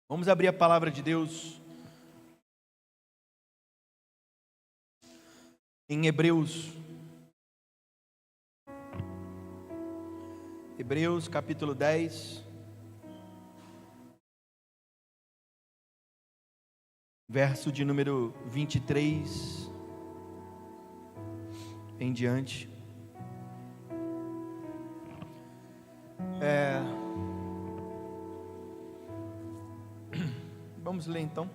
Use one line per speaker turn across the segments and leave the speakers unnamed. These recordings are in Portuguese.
Vamos abrir a palavra de Deus em Hebreus capítulo 10, verso de número 23 em diante. Vamos ler então.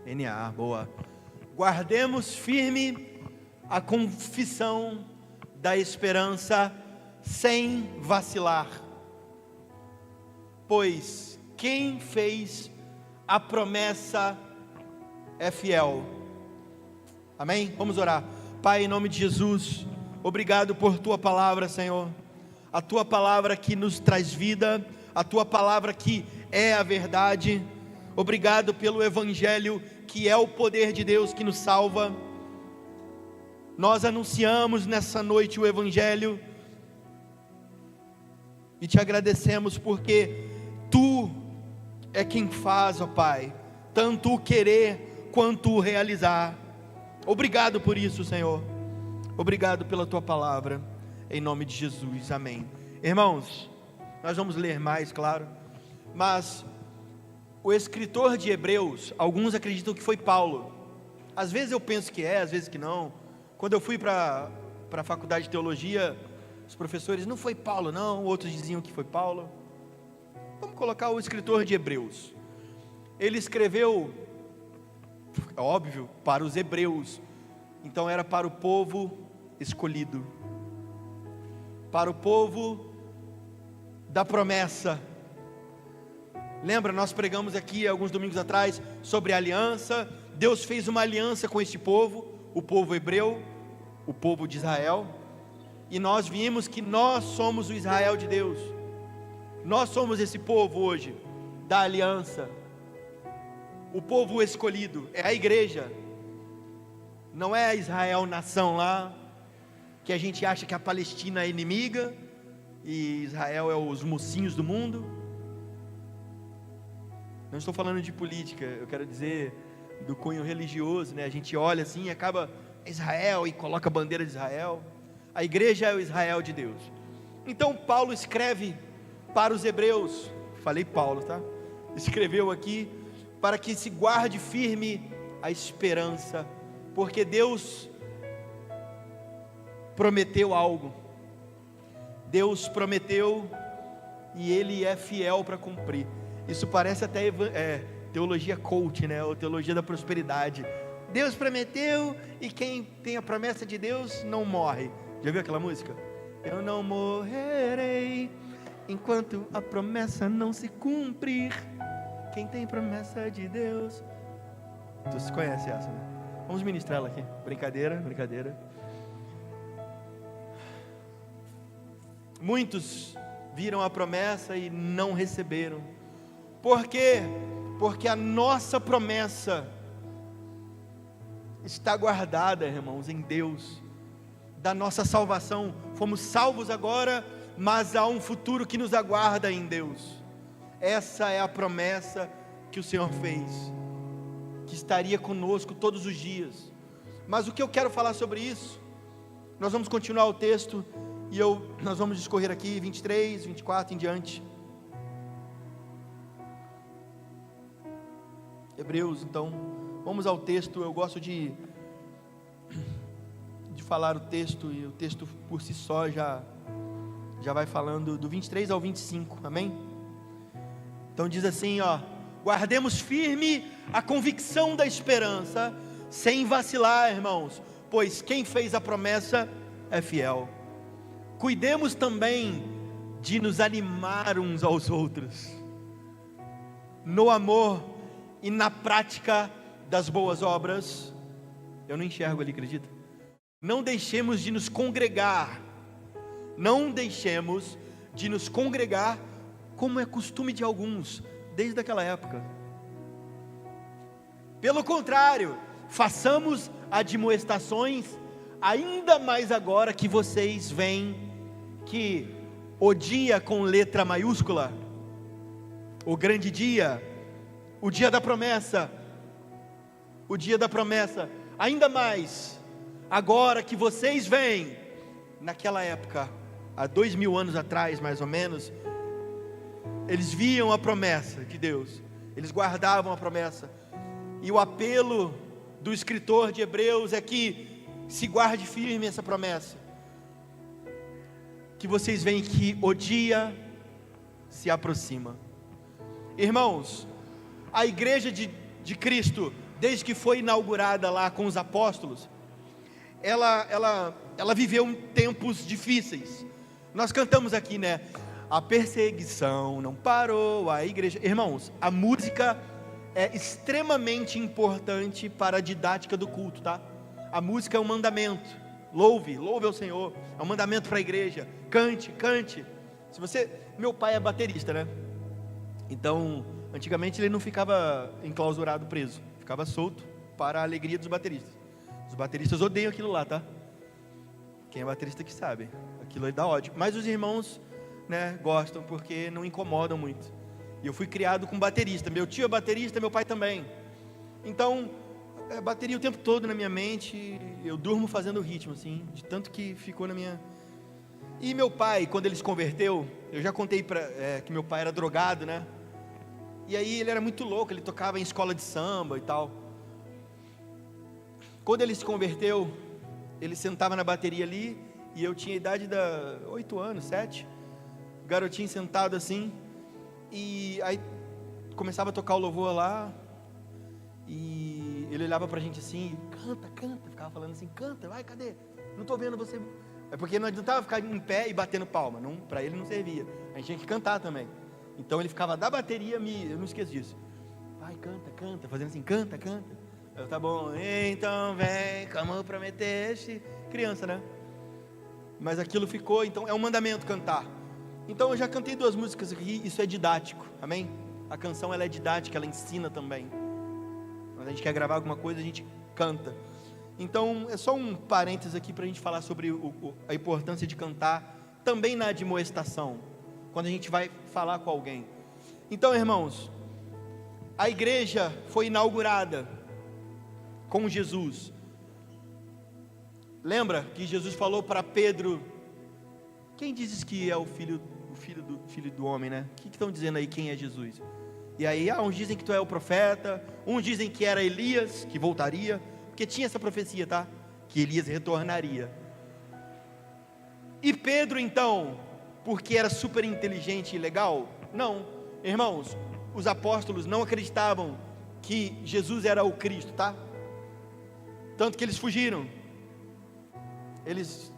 NA, boa. Guardemos firme a confissão da esperança sem vacilar, pois quem fez a promessa é fiel. Amém? Vamos orar. Pai, em nome de Jesus, obrigado por tua palavra, Senhor. A tua palavra que nos traz vida, a tua palavra que é a verdade. Obrigado pelo Evangelho, que é o poder de Deus que nos salva. Nós anunciamos nessa noite o Evangelho e te agradecemos porque Tu é quem faz, ó Pai, tanto o querer quanto o realizar. Obrigado por isso, Senhor. Obrigado pela Tua palavra, em nome de Jesus, amém. Irmãos, nós vamos ler mais, claro, mas o escritor de Hebreus, alguns acreditam que foi Paulo. Às vezes eu penso que é, às vezes que não. Quando eu fui para a faculdade de teologia, os professores, não foi Paulo não, outros diziam que foi Paulo. Vamos colocar o escritor de Hebreus. Ele escreveu, óbvio, para os hebreus, então era para o povo escolhido, para o povo da promessa. Lembra, nós pregamos aqui alguns domingos atrás sobre a aliança. Deus fez uma aliança com este povo, o povo hebreu, o povo de Israel, e nós vimos que nós somos o Israel de Deus. Nós somos esse povo hoje, da aliança, o povo escolhido, é a igreja, não é a Israel nação lá, que a gente acha que a Palestina é inimiga, e Israel é os mocinhos do mundo. Não estou falando de política, eu quero dizer do cunho religioso, né? A gente olha assim e acaba Israel e coloca a bandeira de Israel. A igreja é o Israel de Deus. Então Paulo escreve para os hebreus, falei Paulo, tá? Escreveu aqui para que se guarde firme a esperança, porque Deus prometeu algo. Deus prometeu e Ele é fiel para cumprir. Isso parece até teologia coach, né? Ou teologia da prosperidade. Deus prometeu e quem tem a promessa de Deus não morre. Já viu aquela música? Eu não morrerei enquanto a promessa não se cumprir. Quem tem promessa de Deus. Tu conhece essa, né? Vamos ministrar ela aqui. Brincadeira. Muitos viram a promessa e não receberam. Por quê? Porque a nossa promessa está guardada, irmãos, em Deus, da nossa salvação. Fomos salvos agora, mas há um futuro que nos aguarda em Deus. Essa é a promessa que o Senhor fez, que estaria conosco todos os dias. Mas o que eu quero falar sobre isso, nós vamos continuar o texto, e nós vamos discorrer aqui, 23, 24 em diante. Hebreus, então, vamos ao texto. Eu gosto de falar o texto, e o texto por si só já vai falando do 23 ao 25, amém? Então diz assim, ó: guardemos firme a convicção da esperança, sem vacilar, irmãos, pois quem fez a promessa é fiel. Cuidemos também de nos animar uns aos outros, no amor e na prática das boas obras. Eu não enxergo ali, acredita? Não deixemos de nos congregar, como é costume de alguns, desde aquela época. Pelo contrário, façamos admoestações, ainda mais agora que vocês veem que o dia com letra maiúscula, o grande dia, o dia da promessa, ainda mais, agora que vocês veem, naquela época, há 2000 anos atrás mais ou menos, eles viam a promessa de Deus, eles guardavam a promessa, e o apelo do escritor de Hebreus é que se guarde firme essa promessa, que vocês veem que o dia se aproxima. Irmãos, a igreja de Cristo, desde que foi inaugurada lá com os apóstolos, ela viveu tempos difíceis. Nós cantamos aqui, né? A perseguição não parou, a igreja... Irmãos, a música é extremamente importante para a didática do culto, tá? A música é um mandamento. Louve ao Senhor, é um mandamento para a igreja. Cante. Meu pai é baterista, né? Então, antigamente ele não ficava enclausurado, preso, ficava solto para a alegria dos bateristas. Os bateristas odeiam aquilo lá, tá? Quem é baterista que sabe, aquilo aí dá ódio. Mas os irmãos, né, gostam porque não incomodam muito. E eu fui criado com baterista, meu tio é baterista, meu pai também. Então, bateria o tempo todo na minha mente, eu durmo fazendo ritmo, assim, de tanto que ficou na minha... E meu pai, quando ele se converteu, eu já contei que meu pai era drogado, né? E aí ele era muito louco, ele tocava em escola de samba e tal. Quando ele se converteu, ele sentava na bateria ali, e eu tinha a idade de 8 anos, 7, garotinho sentado assim, e aí começava a tocar o louvor lá, e ele olhava pra gente assim, canta, ficava falando assim, canta, vai, cadê? Não tô vendo você. É porque não adiantava ficar em pé e batendo palma, para ele não servia, a gente tinha que cantar também. Então ele ficava da bateria, eu não esqueço disso, vai, canta, fazendo assim, canta. Eu, tá bom, então vem, como prometeste, criança, né? Mas aquilo ficou, então é um mandamento cantar. Então eu já cantei 2 músicas aqui, isso é didático, amém? A canção ela é didática, ela ensina também. Quando a gente quer gravar alguma coisa, a gente canta. Então é só um parênteses aqui para a gente falar sobre a importância de cantar, também na admoestação, quando a gente vai falar com alguém. Então, irmãos, a igreja foi inaugurada com Jesus. Lembra que Jesus falou para Pedro: quem dizes que é o filho do homem, né? O que estão dizendo aí quem é Jesus? E aí, uns dizem que tu é o profeta, uns dizem que era Elias, que voltaria, porque tinha essa profecia, tá? Que Elias retornaria. E Pedro então, porque era super inteligente e legal? Não, irmãos, os apóstolos não acreditavam que Jesus era o Cristo, tá? Tanto que eles fugiram. Eles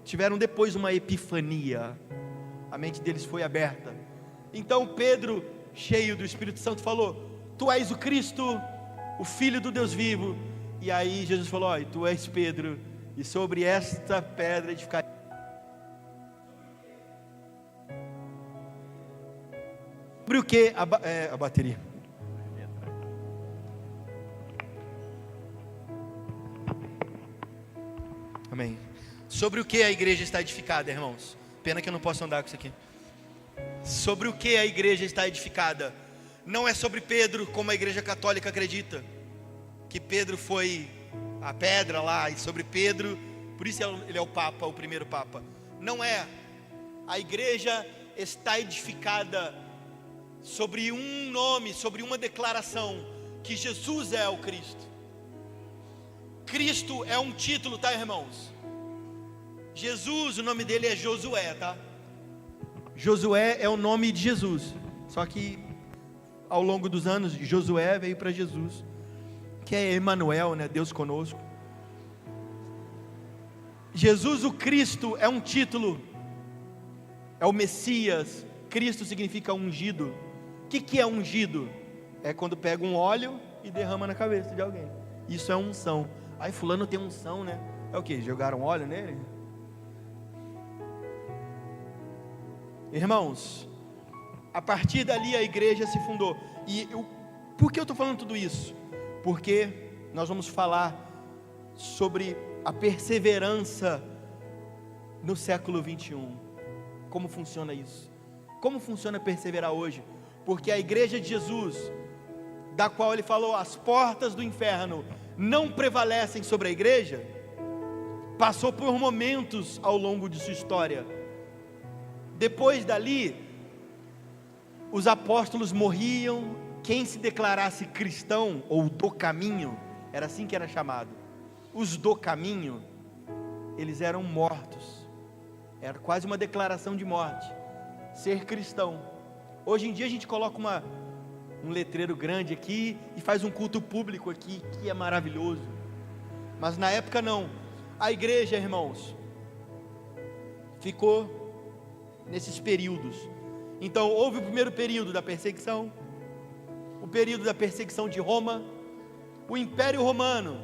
tiveram depois uma epifania, a mente deles foi aberta. Então Pedro, cheio do Espírito Santo, falou: tu és o Cristo, o Filho do Deus vivo. E aí Jesus falou: ó, tu és Pedro, e sobre esta pedra edificarei. Sobre o que a bateria? Amém. Sobre o que a igreja está edificada, irmãos? Pena que eu não posso andar com isso aqui. Sobre o que a igreja está edificada? Não é sobre Pedro, como a igreja católica acredita, que Pedro foi a pedra lá, e sobre Pedro, por isso ele é o Papa, o primeiro Papa. Não é. A igreja está edificada sobre um nome, sobre uma declaração, que Jesus é o Cristo. Cristo é um título, tá, irmãos? Jesus, o nome dele é Josué, tá? Josué é o nome de Jesus, só que ao longo dos anos, Josué veio para Jesus, que é Emanuel, né? Deus conosco. Jesus, o Cristo, é um título, é o Messias. Cristo significa ungido. O que é ungido? É quando pega um óleo e derrama na cabeça de alguém. Isso é unção. Aí fulano tem unção, né? É o que? Jogaram óleo nele? Irmãos, a partir dali a igreja se fundou. Por que eu estou falando tudo isso? Porque nós vamos falar sobre a perseverança no século 21. Como funciona isso? Como funciona perseverar hoje? porque a igreja de Jesus, da qual ele falou, as portas do inferno não prevalecem sobre a igreja, passou por momentos ao longo de sua história. Depois dali, os apóstolos morriam, quem se declarasse cristão, ou do caminho, era assim que era chamado, os do caminho, eles eram mortos, era quase uma declaração de morte, ser cristão. Hoje em dia a gente coloca um letreiro grande aqui, e faz um culto público aqui, que é maravilhoso, mas na época não. A igreja, irmãos, ficou nesses períodos. Então houve o primeiro período da perseguição, o período da perseguição de Roma. O Império Romano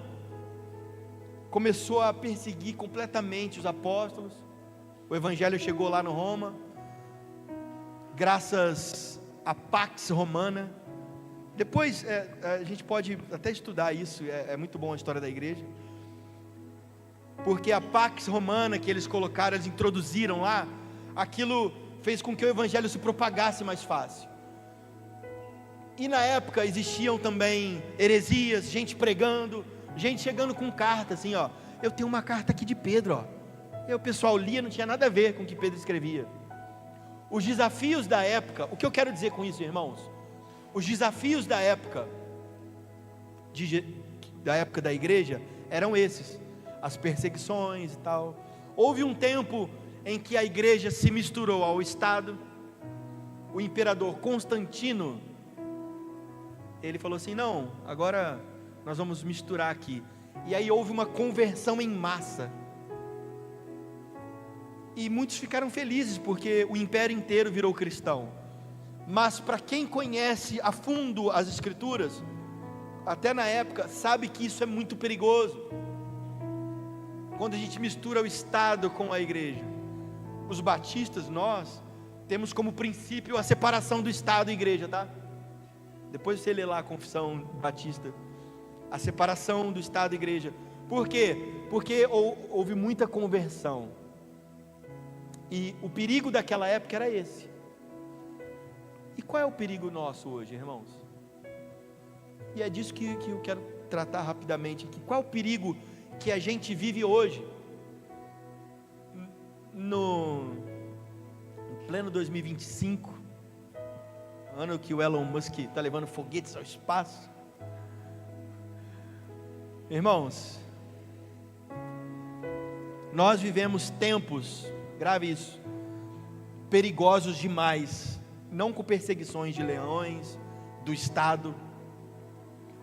começou a perseguir completamente os apóstolos. O Evangelho chegou lá no Roma, graças à Pax Romana. Depois a gente pode até estudar isso, é muito bom a história da igreja, porque a Pax Romana que eles colocaram, eles introduziram lá, aquilo fez com que o Evangelho se propagasse mais fácil. E na época existiam também heresias, gente pregando, gente chegando com carta assim, ó, eu tenho uma carta aqui de Pedro, ó. E o pessoal lia, não tinha nada a ver com o que Pedro escrevia. Os desafios da época, o que eu quero dizer com isso, irmãos? Os desafios da época da igreja eram esses, as perseguições e tal. Houve um tempo em que a igreja se misturou ao Estado. O imperador Constantino, ele falou assim, não, agora nós vamos misturar aqui. E aí houve uma conversão em massa, e muitos ficaram felizes, porque o império inteiro virou cristão. Mas para quem conhece a fundo as escrituras, até na época, sabe que isso é muito perigoso, quando a gente mistura o Estado com a igreja. Os batistas, nós temos como princípio a separação do Estado e igreja, tá? Depois você lê lá a confissão batista, a separação do Estado e igreja. Por quê? Porque houve muita conversão, e o perigo daquela época era esse. E qual é o perigo nosso hoje, irmãos? E é disso que eu quero tratar rapidamente aqui. Qual é o perigo que a gente vive hoje, em pleno 2025, ano que o Elon Musk está levando foguetes ao espaço? Irmãos, nós vivemos tempos, grave isso, perigosos demais, não com perseguições de leões, do Estado,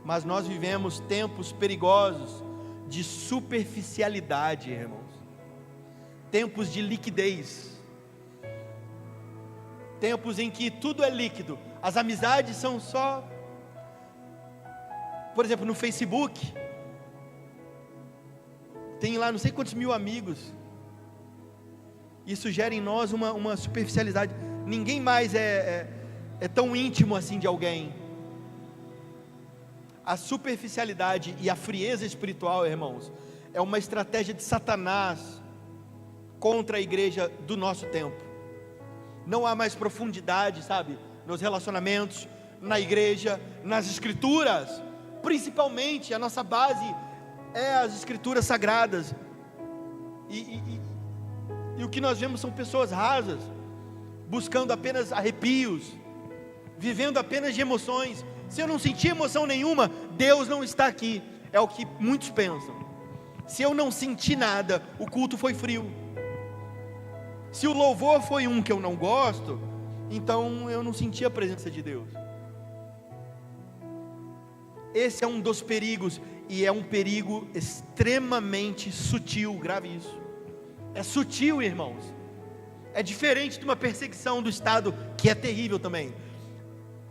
mas nós vivemos tempos perigosos de superficialidade, irmãos, tempos de liquidez, tempos em que tudo é líquido, as amizades são só, por exemplo, no Facebook, tem lá não sei quantos mil amigos, isso gera em nós uma superficialidade, ninguém mais é tão íntimo assim de alguém. A superficialidade e a frieza espiritual, irmãos, é uma estratégia de Satanás contra a igreja do nosso tempo. Não há mais profundidade, sabe, nos relacionamentos, na igreja, nas escrituras. Principalmente a nossa base é as escrituras sagradas, e o que nós vemos são pessoas rasas, buscando apenas arrepios, vivendo apenas de emoções. Se eu não sentir emoção nenhuma, Deus não está aqui, é o que muitos pensam. Se eu não senti nada, o culto foi frio. Se o louvor foi um que eu não gosto, então eu não senti a presença de Deus. Esse é um dos perigos, e é um perigo extremamente sutil, grave isso. É sutil, irmãos. É diferente de uma perseguição do Estado, que é terrível também.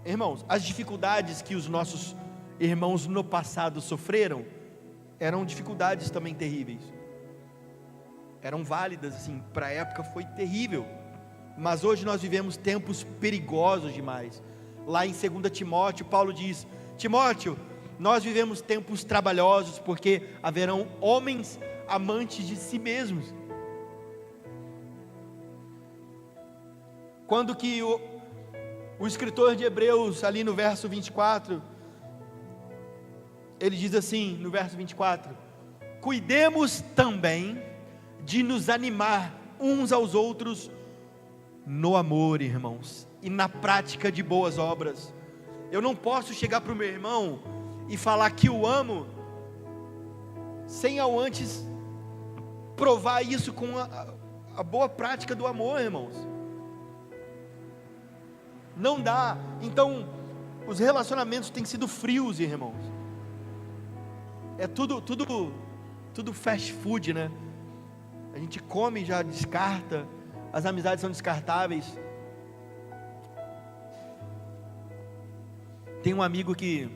Irmãos, as dificuldades que os nossos irmãos no passado sofreram, eram dificuldades também terríveis, eram válidas, assim, para a época foi terrível, mas hoje nós vivemos tempos perigosos demais. Lá em 2 Timóteo, Paulo diz, Timóteo, nós vivemos tempos trabalhosos, porque haverão homens amantes de si mesmos. Quando que O escritor de Hebreus, ali no verso 24, ele diz assim, no verso 24: cuidemos também de nos animar uns aos outros no amor, irmãos, e na prática de boas obras. Eu não posso chegar para o meu irmão e falar que o amo, sem ao antes provar isso com a boa prática do amor, irmãos. Não dá. Então, os relacionamentos têm sido frios, irmãos. É tudo fast food, né? A gente come e já descarta. As amizades são descartáveis. Tem um amigo que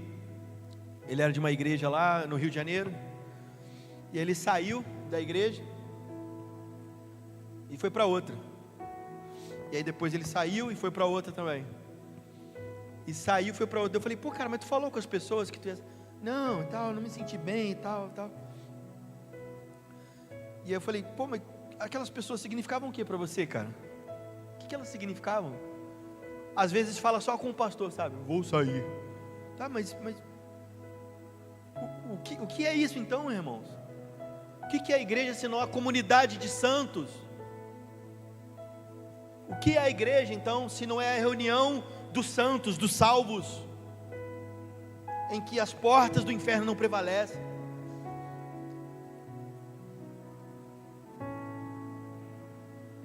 ele era de uma igreja lá no Rio de Janeiro, e ele saiu da igreja e foi para outra. E aí depois ele saiu e foi para outra também. E saiu e foi para outra. Eu falei: pô, cara, mas tu falou com as pessoas que tu ia... Não, e tal, não me senti bem e tal. E aí eu falei: pô, mas aquelas pessoas significavam o que para você, cara? O que elas significavam? Às vezes fala só com o pastor, sabe? Vou sair. Tá, mas o que é isso então, irmãos? O que é a igreja senão a comunidade de santos? O que é a igreja então, se não é a reunião dos santos, dos salvos, em que as portas do inferno não prevalecem?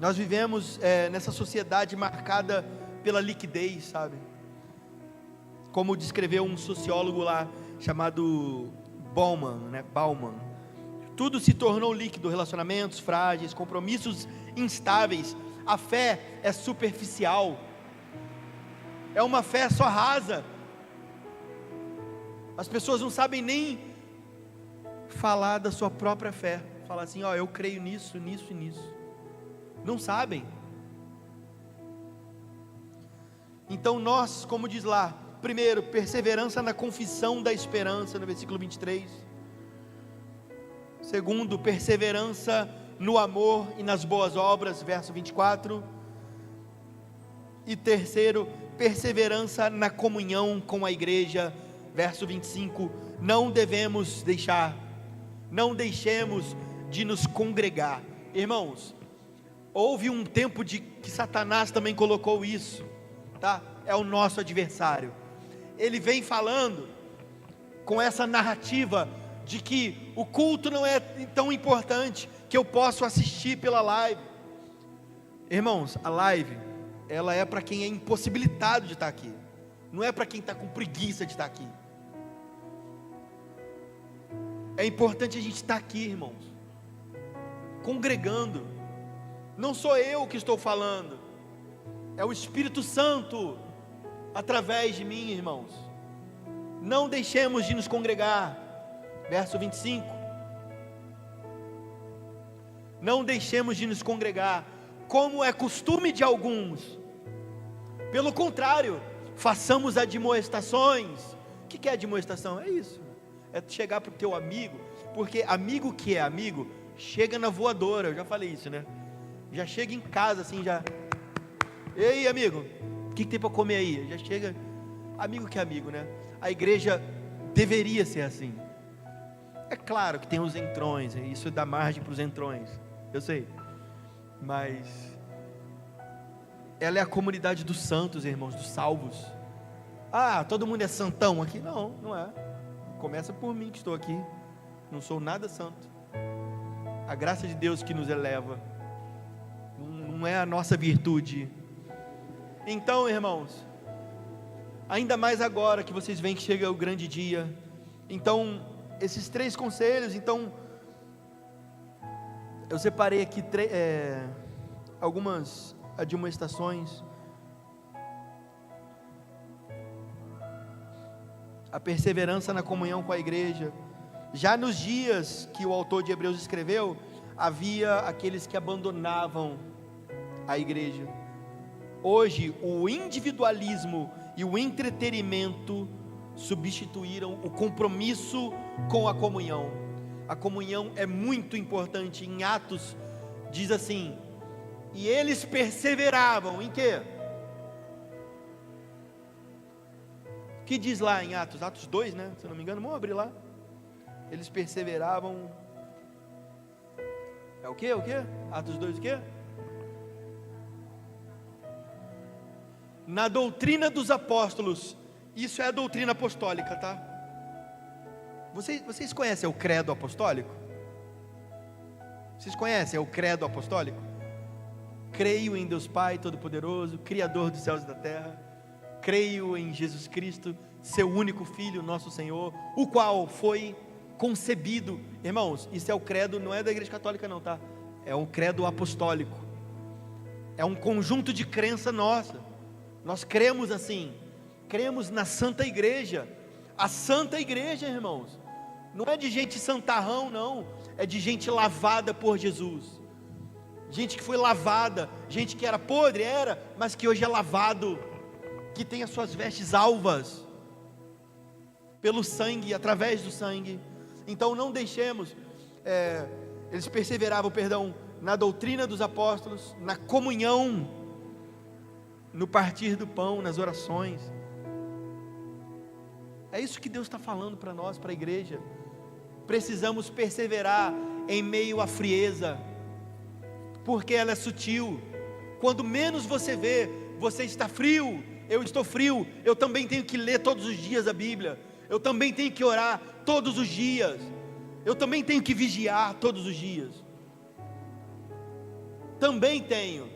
Nós vivemos nessa sociedade marcada pela liquidez, sabe? Como descreveu um sociólogo lá, chamado Bauman, tudo se tornou líquido: relacionamentos frágeis, compromissos instáveis. A fé é superficial, é uma fé só rasa. As pessoas não sabem nem falar da sua própria fé, falar assim: ó, eu creio nisso, nisso e nisso. Não sabem. Então nós, como diz lá, primeiro, perseverança na confissão da esperança, no versículo 23. Segundo, perseverança no amor e nas boas obras, verso 24. E terceiro, perseverança na comunhão com a igreja, verso 25. Não deixemos de nos congregar. Irmãos, houve um tempo de que Satanás também colocou isso, tá? É o nosso adversário. Ele vem falando com essa narrativa de que o culto não é tão importante, que eu posso assistir pela live. Irmãos, a live, ela é para quem é impossibilitado de estar aqui, não é para quem está com preguiça de estar aqui. É importante a gente estar aqui, irmãos, congregando. Não sou eu que estou falando, é o Espírito Santo através de mim, irmãos. Não deixemos de nos congregar, verso 25. Não deixemos de nos congregar, como é costume de alguns. Pelo contrário, façamos admoestações. O que é admoestação? É isso, é chegar para o teu amigo, porque amigo que é amigo, chega na voadora. Eu já falei isso, né? Já chega em casa assim, já: ei, amigo, o que tem para comer aí? Já chega, amigo que é amigo, né? A igreja deveria ser assim. É claro que tem os entrões, isso dá margem para os entrões, eu sei, mas ela é a comunidade dos santos, irmãos, dos salvos. Ah, todo mundo é santão aqui? Não, não é. Começa por mim que estou aqui, não sou nada santo. A graça de Deus que nos eleva, não é a nossa virtude. Então, irmãos, ainda mais agora que vocês veem que chega o grande dia. Então, esses 3 conselhos. Então, eu separei aqui algumas admoestações. A perseverança na comunhão com a igreja. Já nos dias que o autor de Hebreus escreveu, havia aqueles que abandonavam a igreja. Hoje, o individualismo e o entretenimento substituíram o compromisso com a comunhão. A comunhão é muito importante. Em Atos diz assim: e eles perseveravam em quê? que diz lá em Atos 2, né? Se eu não me engano, vamos abrir lá. Eles perseveravam. É o quê? Atos 2 o quê? Na doutrina dos apóstolos. Isso é a doutrina apostólica, tá? Vocês conhecem o credo apostólico? Vocês conhecem o credo apostólico? Creio em Deus Pai Todo-Poderoso, Criador dos céus e da terra. Creio em Jesus Cristo, seu único Filho, nosso Senhor, o qual foi concebido. Irmãos, isso é o credo, não é da Igreja Católica não, tá? É um credo apostólico. É um conjunto de crença nossa. Nós cremos assim. Cremos na Santa Igreja. A Santa Igreja, irmãos, não é de gente santarrão, não. É de gente lavada por Jesus. Gente que foi lavada. Gente que era podre, mas que hoje é lavado. Que tem as suas vestes alvas pelo sangue, através do sangue. Então não deixemos, eles perseveravam, na doutrina dos apóstolos, na comunhão, no partir do pão, nas orações. É isso que Deus está falando para nós, para a igreja. Precisamos perseverar em meio à frieza, porque ela é sutil. Quando menos você vê, você está frio, eu estou frio, eu também tenho que ler todos os dias a Bíblia, eu também tenho que orar todos os dias, eu também tenho que vigiar todos os dias, também tenho,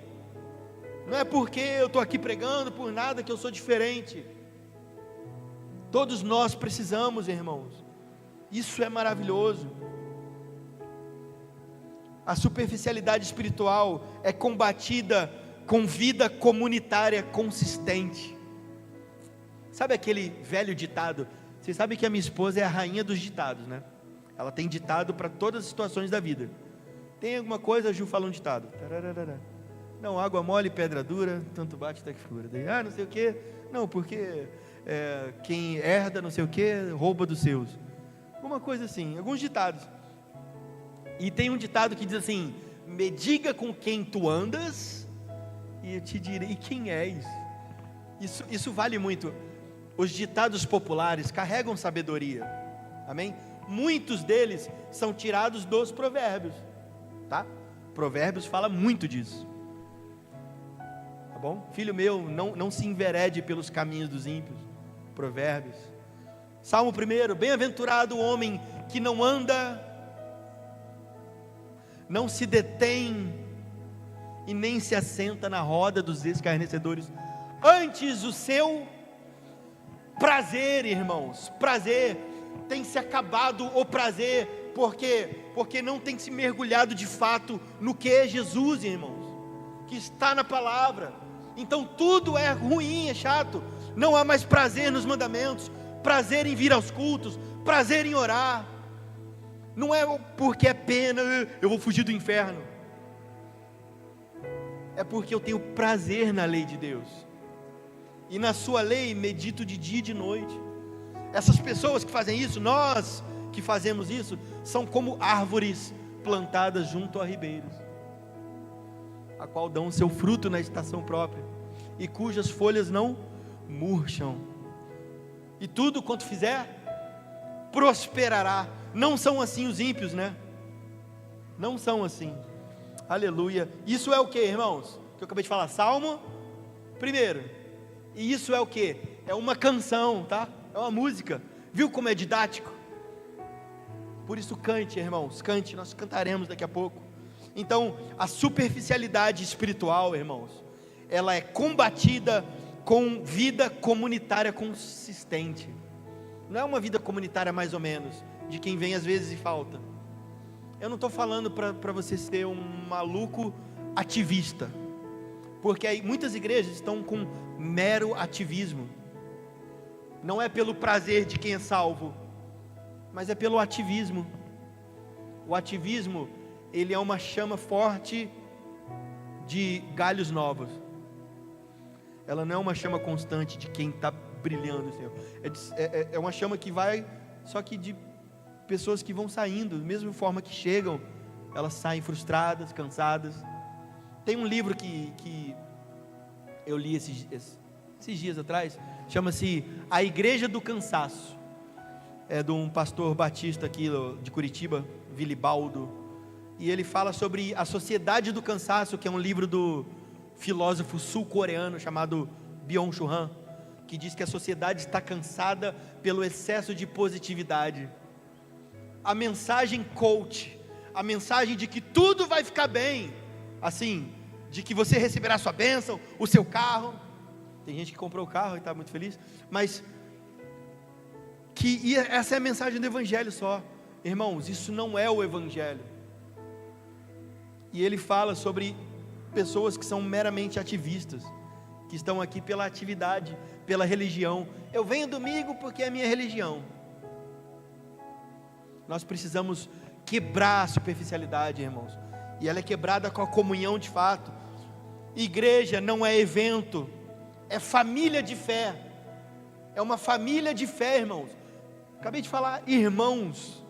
não é porque eu estou aqui pregando por nada que eu sou diferente, todos nós precisamos, irmãos, isso é maravilhoso. A superficialidade espiritual é combatida com vida comunitária consistente. Sabe aquele velho ditado? Vocês sabem que a minha esposa é a rainha dos ditados, né? Ela tem ditado para todas as situações da vida. Tem alguma coisa, a Ju fala um ditado. Tararara. Não, água mole, pedra dura, tanto bate até que fura. Não sei o que. Não, porque quem herda não sei o que, rouba dos seus. Alguma coisa assim, alguns ditados. E tem um ditado que diz assim: me diga com quem tu andas e eu te direi quem és. Isso vale muito. Os ditados populares carregam sabedoria, amém? Muitos deles são tirados dos provérbios, tá? Provérbios fala muito disso, tá bom? Filho meu, não se enverede pelos caminhos dos ímpios. Provérbios. Salmo 1: bem-aventurado o homem que não anda, não se detém e nem se assenta na roda dos escarnecedores. Antes o seu prazer, irmãos, prazer, tem se acabado o prazer, porque não tem se mergulhado de fato no que é Jesus, irmãos, que está na palavra. Então tudo é ruim, é chato, não há mais prazer nos mandamentos, prazer em vir aos cultos, prazer em orar. Não é porque é pena, eu vou fugir do inferno, é porque eu tenho prazer na lei de Deus, e na sua lei medito de dia e de noite. Essas pessoas que fazem isso, nós que fazemos isso, são como árvores plantadas junto a ribeiros, a qual dão seu fruto na estação própria, e cujas folhas não murcham, e tudo quanto fizer, prosperará. Não são assim os ímpios, né? Não são assim. Aleluia. Isso é o que, irmãos? Que eu acabei de falar, Salmo 1. E isso é o que? É uma canção, tá? É uma música. Viu como é didático? Por isso cante, irmãos, cante, nós cantaremos daqui a pouco. Então, a superficialidade espiritual, irmãos, ela é combatida com vida comunitária consistente. Não é uma vida comunitária mais ou menos, de quem vem às vezes e falta. Eu não estou falando para você ser um maluco ativista, porque aí muitas igrejas estão com mero ativismo. Não é pelo prazer de quem é salvo, mas é pelo ativismo. O ativismo, ele é uma chama forte de galhos novos. Ela não é uma chama constante de quem está brilhando, Senhor. É uma chama que vai, só que de pessoas que vão saindo, da mesma forma que chegam, elas saem frustradas, cansadas. Tem um livro que eu li esses dias atrás, chama-se A Igreja do Cansaço. É de um pastor batista aqui de Curitiba, Vilibaldo, e ele fala sobre a Sociedade do Cansaço, que é um livro do filósofo sul-coreano chamado Byung-Chul Han, que diz que a sociedade está cansada pelo excesso de positividade. A mensagem coach, a mensagem de que tudo vai ficar bem, assim, de que você receberá a sua bênção, o seu carro. Tem gente que comprou o carro e está muito feliz, mas que essa é a mensagem do Evangelho só. Irmãos, isso não é o Evangelho. E ele fala sobre pessoas que são meramente ativistas, que estão aqui pela atividade, pela religião. Eu venho domingo porque é a minha religião. Nós precisamos quebrar a superficialidade, irmãos, e ela é quebrada com a comunhão de fato. Igreja não é evento, é família de fé, é uma família de fé, irmãos. Acabei de falar, irmãos,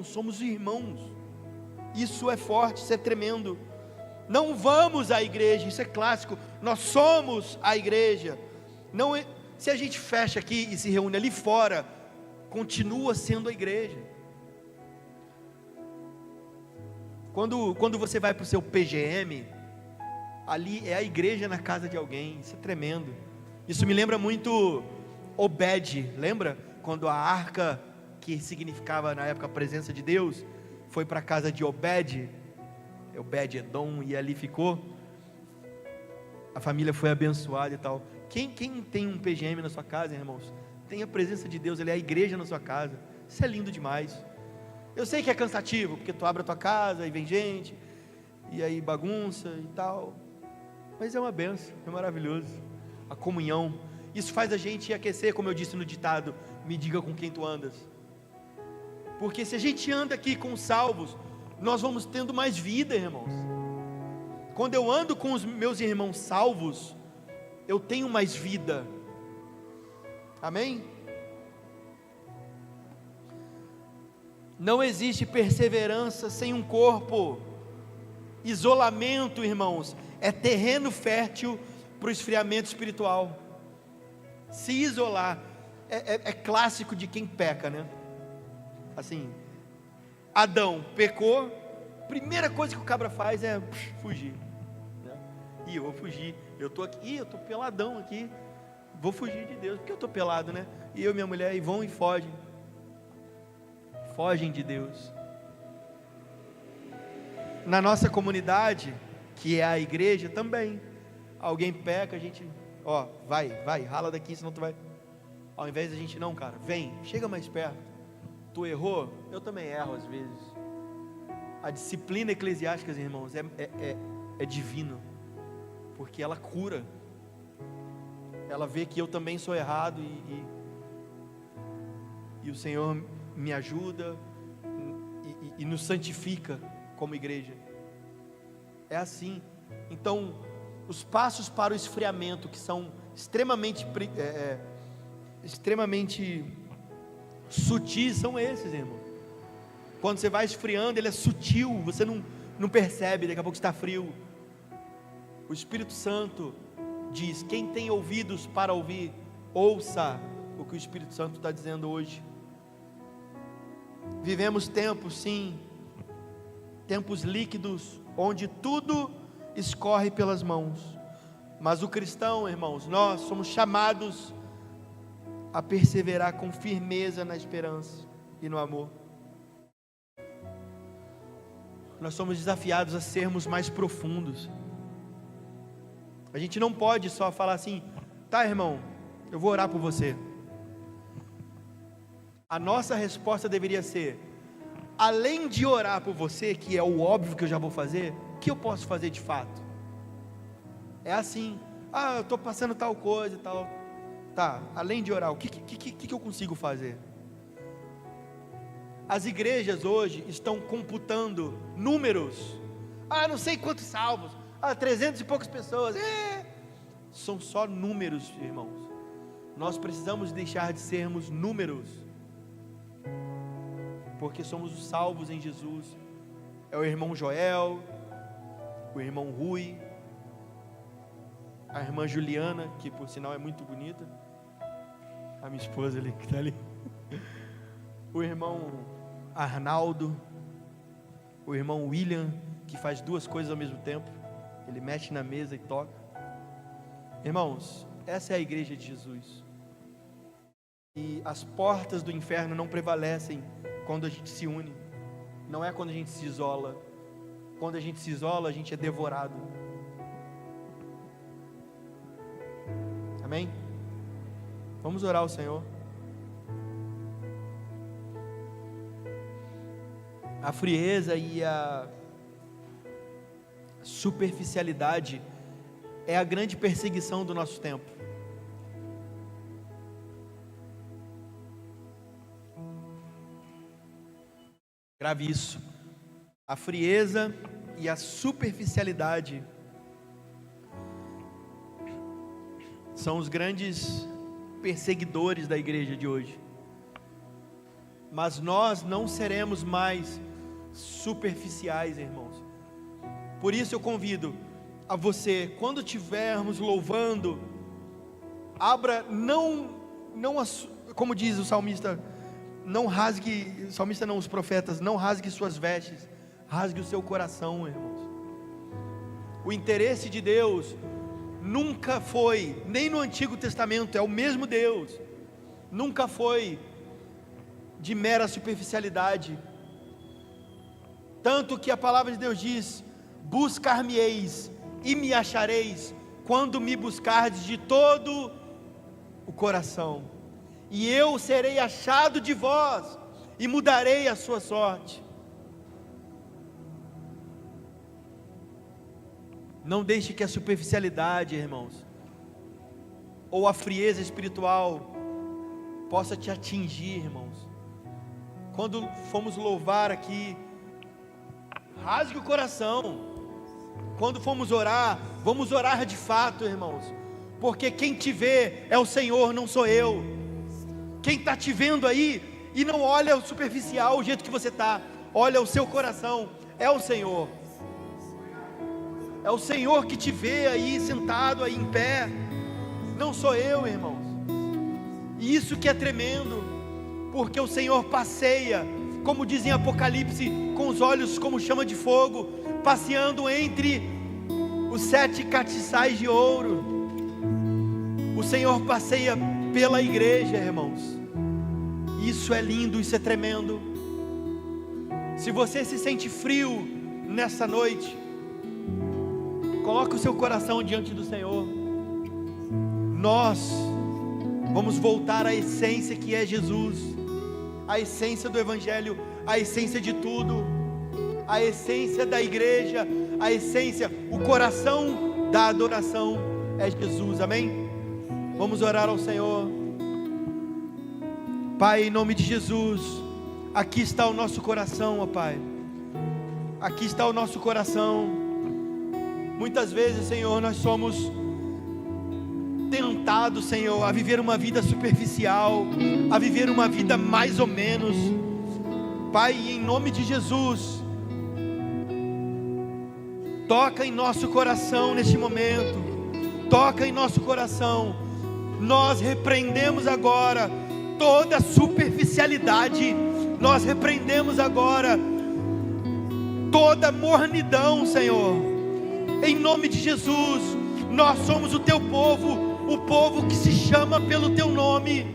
somos irmãos. Isso é forte, isso é tremendo. Não vamos à igreja, isso é clássico. Nós somos a igreja. Não, se a gente fecha aqui e se reúne ali fora, continua sendo a igreja. Quando você vai para o seu PGM, ali é a igreja na casa de alguém. Isso é tremendo. Isso me lembra muito Obed. Lembra quando a arca, que significava na época a presença de Deus, foi para a casa de Obed Edom, e ali ficou. A família foi abençoada e tal. Quem tem um PGM na sua casa, irmãos, tem a presença de Deus, ele é a igreja na sua casa. Isso é lindo demais. Eu sei que é cansativo, porque tu abre a tua casa e vem gente, e aí bagunça e tal, mas é uma benção, é maravilhoso. A comunhão, isso faz a gente aquecer, como eu disse no ditado, me diga com quem tu andas. Porque se a gente anda aqui com os salvos, nós vamos tendo mais vida, irmãos. Quando eu ando com os meus irmãos salvos, eu tenho mais vida. Amém? Não existe perseverança sem um corpo. Isolamento, irmãos, é terreno fértil para o esfriamento espiritual. Se isolar é clássico de quem peca, né? Assim, Adão pecou, primeira coisa que o cabra faz é fugir, né? E eu vou fugir, eu estou aqui, eu estou peladão aqui, vou fugir de Deus, porque eu estou pelado, né? E eu e minha mulher, e vão e fogem de Deus. Na nossa comunidade, que é a igreja também, alguém peca, a gente, vai, rala daqui, senão tu vai. Ao invés da gente, não, cara, vem, chega mais perto. Tu errou, eu também erro às vezes. A disciplina eclesiástica, irmãos, é divino, porque ela cura, ela vê que eu também sou errado, e o Senhor me ajuda e nos santifica como igreja. É assim. Então, os passos para o esfriamento, que são extremamente sutis, são esses, irmão. Quando você vai esfriando, ele é sutil, você não percebe, daqui a pouco está frio. O Espírito Santo diz: quem tem ouvidos para ouvir, ouça o que o Espírito Santo está dizendo hoje. Vivemos tempos, sim, tempos líquidos, onde tudo escorre pelas mãos, mas o cristão, irmãos, nós somos chamados a perseverar com firmeza na esperança e no amor. Nós somos desafiados a sermos mais profundos. A gente não pode só falar assim: tá, irmão, eu vou orar por você. A nossa resposta deveria ser: além de orar por você, que é o óbvio que eu já vou fazer, o que eu posso fazer de fato? É assim: eu estou passando tal coisa e tal. Tá, além de orar, o que eu consigo fazer? As igrejas hoje estão computando números. Não sei quantos salvos. 300 e poucas pessoas. São só números, irmãos. Nós precisamos deixar de sermos números, porque somos os salvos em Jesus. É o irmão Joel, o irmão Rui, a irmã Juliana, que por sinal é muito bonita, a minha esposa ali, que está ali, o irmão Arnaldo, o irmão William, que faz duas coisas ao mesmo tempo, ele mexe na mesa e toca. Irmãos, essa é a igreja de Jesus, e as portas do inferno não prevalecem quando a gente se une, não é quando a gente se isola. Quando a gente se isola, a gente é devorado. Amém? Vamos orar ao Senhor. A frieza e a superficialidade é a grande perseguição do nosso tempo. Grave isso. A frieza e a superficialidade são os grandes perseguidores da igreja de hoje. Mas nós não seremos mais superficiais, irmãos. Por isso eu convido a você, quando estivermos louvando, abra, como diz o salmista, não rasgue, o salmista não, os profetas, não rasgue suas vestes, rasgue o seu coração, irmãos. O interesse de Deus nunca foi, nem no Antigo Testamento, é o mesmo Deus, nunca foi de mera superficialidade. Tanto que a palavra de Deus diz: buscar-me-eis e me achareis, quando me buscardes de todo o coração, e eu serei achado de vós, e mudarei a sua sorte. Não deixe que a superficialidade, irmãos, ou a frieza espiritual possa te atingir, irmãos. Quando fomos louvar aqui, rasgue o coração. Quando formos orar, vamos orar de fato, irmãos, porque quem te vê é o Senhor, não sou eu. Quem está te vendo aí, e não olha o superficial, o jeito que você está, olha o seu coração, é o Senhor. É o Senhor que te vê aí, sentado aí em pé, não sou eu, irmãos. E isso que é tremendo, porque o Senhor passeia, como diz em Apocalipse, com os olhos como chama de fogo, passeando entre os 7 castiçais de ouro. O Senhor passeia pela igreja, irmãos. Isso é lindo, isso é tremendo. Se você se sente frio nessa noite, coloque o seu coração diante do Senhor. Nós vamos voltar à essência que é Jesus, a essência do Evangelho, a essência de tudo, a essência da igreja, a essência, o coração da adoração é Jesus, amém? Vamos orar ao Senhor. Pai, em nome de Jesus, aqui está o nosso coração, ó Pai, aqui está o nosso coração. Muitas vezes, Senhor, nós somos tentados, Senhor, a viver uma vida superficial, a viver uma vida mais ou menos. Pai, em nome de Jesus, toca em nosso coração neste momento, toca em nosso coração. Nós repreendemos agora toda superficialidade, nós repreendemos agora toda mornidão, Senhor, em nome de Jesus. Nós somos o teu povo, o povo que se chama pelo teu nome,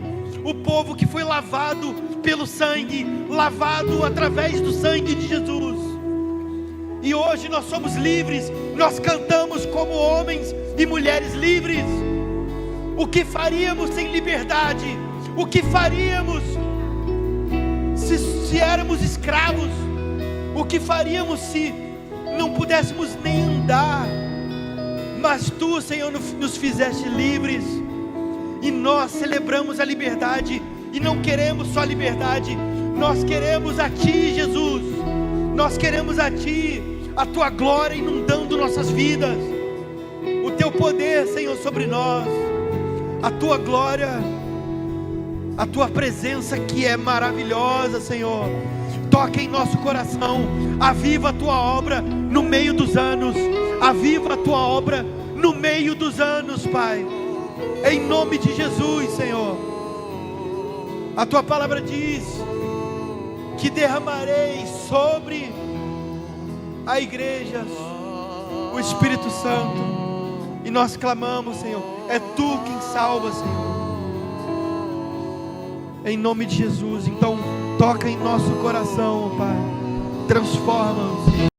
o povo que foi lavado pelo sangue, lavado através do sangue de Jesus, e hoje nós somos livres, nós cantamos como homens e mulheres livres. O que faríamos sem liberdade? O que faríamos se éramos escravos? O que faríamos se não pudéssemos nem andar? Mas tu, Senhor, nos fizeste livres, e nós celebramos a liberdade, e não queremos só liberdade, nós queremos a Ti, Jesus, nós queremos a Ti, a Tua glória inundando nossas vidas, o Teu poder, Senhor, sobre nós, a Tua glória, a Tua presença que é maravilhosa, Senhor. Toca em nosso coração, aviva a Tua obra no meio dos anos, aviva a Tua obra no meio dos anos, Pai, em nome de Jesus, Senhor. A tua palavra diz que derramarei sobre a igreja o Espírito Santo, e nós clamamos, Senhor, é tu quem salva, Senhor, em nome de Jesus. Então toca em nosso coração, Pai, transforma-nos.